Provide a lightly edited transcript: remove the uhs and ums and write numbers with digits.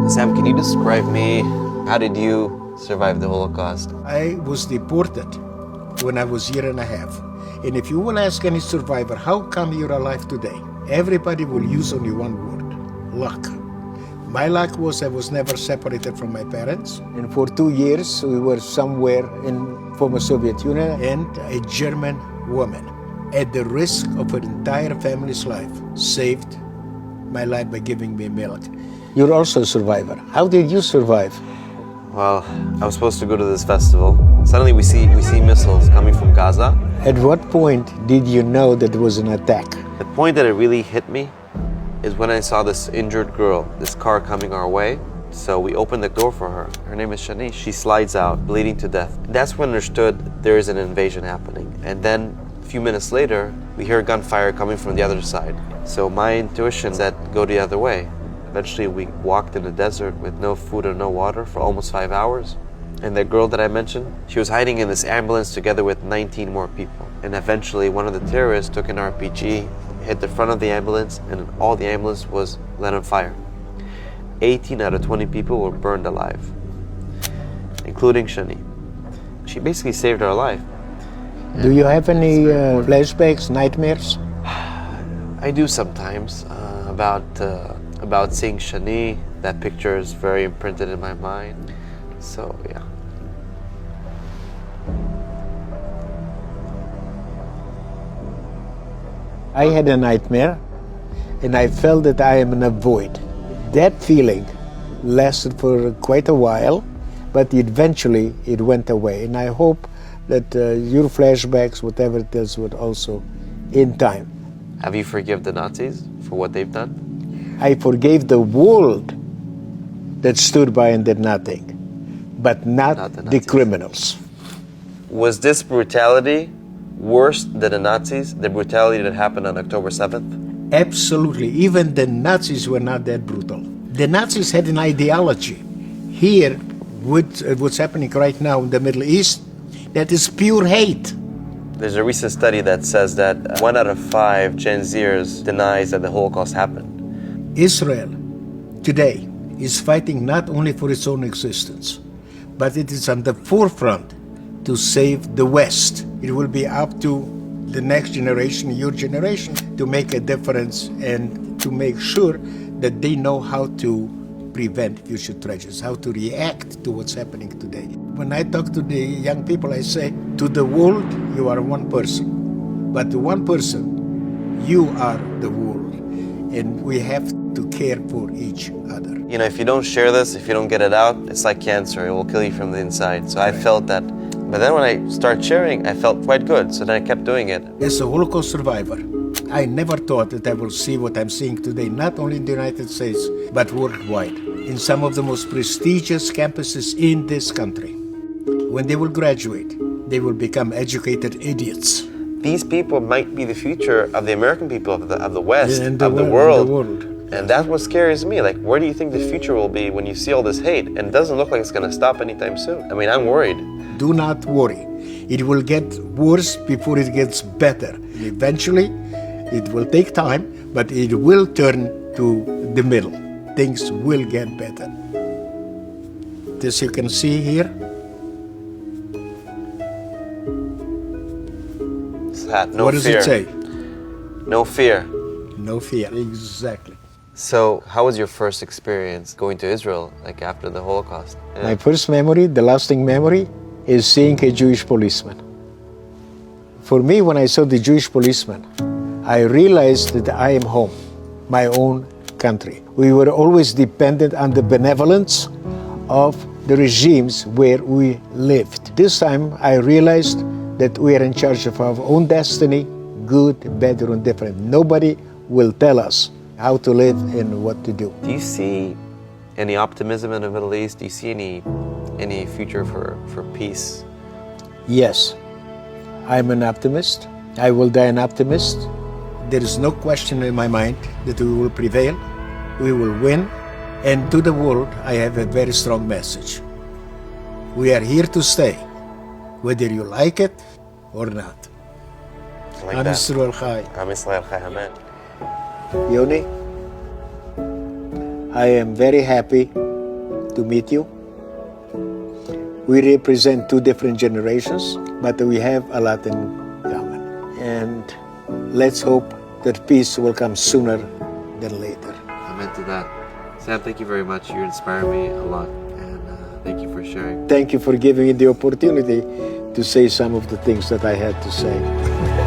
Sam, can you describe me? How did you survive the Holocaust? I was deported when I was a year and a half. And if you will ask any survivor, how come you're alive today? Everybody will use only one word: luck. My luck was I was never separated from my parents. And for 2 years, we were somewhere in former Soviet Union. And a German woman, at the risk of her entire family's life, saved my life by giving me milk. You're also a survivor. How did you survive? Well, I was supposed to go to this festival. Suddenly we see missiles coming from Gaza. At what point did you know that there was an attack? The point that it really hit me is when I saw this injured girl, this car coming our way. So we opened the door for her. Her name is Shani. She slides out, bleeding to death. That's when I understood there is an invasion happening. And then a few minutes later, we hear gunfire coming from the other side. So my intuition said, go the other way. Eventually we walked in the desert with no food or no water for almost 5 hours. And the girl that I mentioned, she was hiding in this ambulance together with 19 more people. And eventually one of the terrorists took an RPG, hit the front of the ambulance, and all the ambulance was lit on fire. 18 out of 20 people were burned alive, including Shani. She basically saved our life. Do you have any flashbacks, nightmares? I do sometimes, about seeing Shani. That picture is very imprinted in my mind. So, yeah. I had a nightmare, and I felt that I am in a void. That feeling lasted for quite a while, but eventually it went away. And I hope that your flashbacks, whatever it is, would also in time. Have you forgiven the Nazis for what they've done? I forgave the world that stood by and did nothing, but not the criminals. Was this brutality worse than the Nazis, the brutality that happened on October 7th? Absolutely. Even the Nazis were not that brutal. The Nazis had an ideology. Here, what's happening right now in the Middle East, that is pure hate. There's a recent study that says that 1 out of 5 Gen Zers denies that the Holocaust happened. Israel today is fighting not only for its own existence, but it is on the forefront to save the West. It will be up to the next generation, your generation, to make a difference and to make sure that they know how to prevent future tragedies, how to react to what's happening today. When I talk to the young people, I say, to the world, you are one person. But to one person, you are the world. And we have to care for each other. You know, if you don't share this, if you don't get it out, it's like cancer. It will kill you from the inside. So I felt that. But then when I started sharing, I felt quite good. So then I kept doing it. As a Holocaust survivor, I never thought that I will see what I'm seeing today, not only in the United States, but worldwide, in some of the most prestigious campuses in this country. When they will graduate, they will become educated idiots. These people might be the future of the American people, of the West, and of the world. And that's what scares me. Like, where do you think the future will be when you see all this hate? And it doesn't look like it's going to stop anytime soon. I mean, I'm worried. Do not worry. It will get worse before it gets better. Eventually, it will take time, but it will turn to the middle. Things will get better. This you can see here. No what does fear. it say? No fear. No fear, exactly. So, how was your first experience going to Israel, like after the Holocaust? Yeah. My first memory, the lasting memory, is seeing a Jewish policeman. For me, when I saw the Jewish policeman, I realized that I am home, my own country. We were always dependent on the benevolence of the regimes where we lived. This time, I realized that we are in charge of our own destiny, good, bad, or indifferent. Nobody will tell us how to live and what to do. Do you see any optimism in the Middle East? Do you see any future for peace? Yes, I'm an optimist. I will die an optimist. There is no question in my mind that we will prevail, we will win, and to the world I have a very strong message. We are here to stay, whether you like it or not. Like Am that. Yisrael Chai. Am Israel Chai, amen. Yoni, I am very happy to meet you. We represent two different generations, but we have a lot in common. And let's hope that peace will come sooner than later. Amen to that. Sam, thank you very much. You inspire me a lot. And thank you for sharing. Thank you for giving me the opportunity to say some of the things that I had to say.